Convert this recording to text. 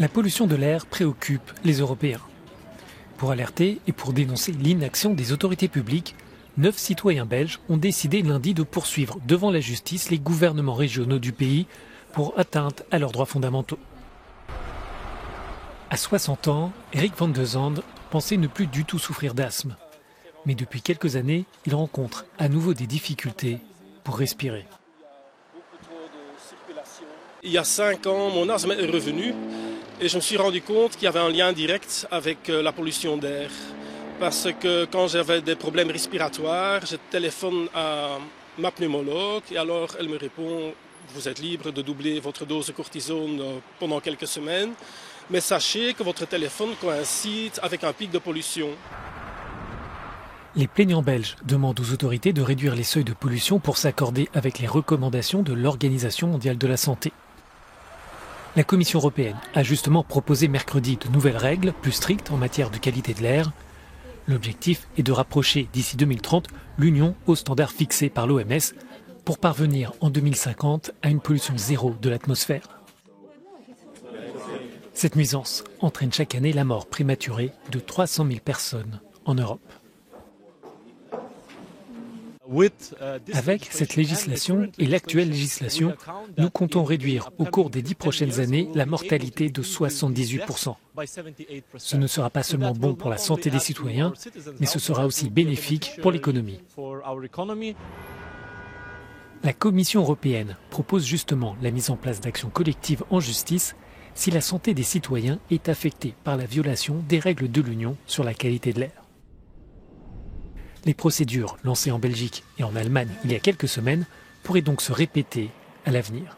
La pollution de l'air préoccupe les Européens. Pour alerter et pour dénoncer l'inaction des autorités publiques, 9 citoyens belges ont décidé lundi de poursuivre devant la justice les gouvernements régionaux du pays pour atteinte à leurs droits fondamentaux. À 60 ans, Eric van de Zande pensait ne plus du tout souffrir d'asthme. Mais depuis quelques années, il rencontre à nouveau des difficultés pour respirer. Il y a 5 ans, mon asthme est revenu et je me suis rendu compte qu'il y avait un lien direct avec la pollution d'air. Parce que quand j'avais des problèmes respiratoires, je téléphone à ma pneumologue et alors elle me répond « Vous êtes libre de doubler votre dose de cortisone pendant quelques semaines, mais sachez que votre téléphone coïncide avec un pic de pollution. » Les plaignants belges demandent aux autorités de réduire les seuils de pollution pour s'accorder avec les recommandations de l'Organisation mondiale de la santé. La Commission européenne a justement proposé mercredi de nouvelles règles plus strictes en matière de qualité de l'air. L'objectif est de rapprocher d'ici 2030 l'Union aux standards fixés par l'OMS pour parvenir en 2050 à une pollution zéro de l'atmosphère. Cette nuisance entraîne chaque année la mort prématurée de 300 000 personnes en Europe. Avec cette législation et l'actuelle législation, nous comptons réduire au cours des 10 prochaines années la mortalité de 78%. Ce ne sera pas seulement bon pour la santé des citoyens, mais ce sera aussi bénéfique pour l'économie. La Commission européenne propose justement la mise en place d'actions collectives en justice si la santé des citoyens est affectée par la violation des règles de l'Union sur la qualité de l'air. Les procédures lancées en Belgique et en Allemagne il y a quelques semaines pourraient donc se répéter à l'avenir.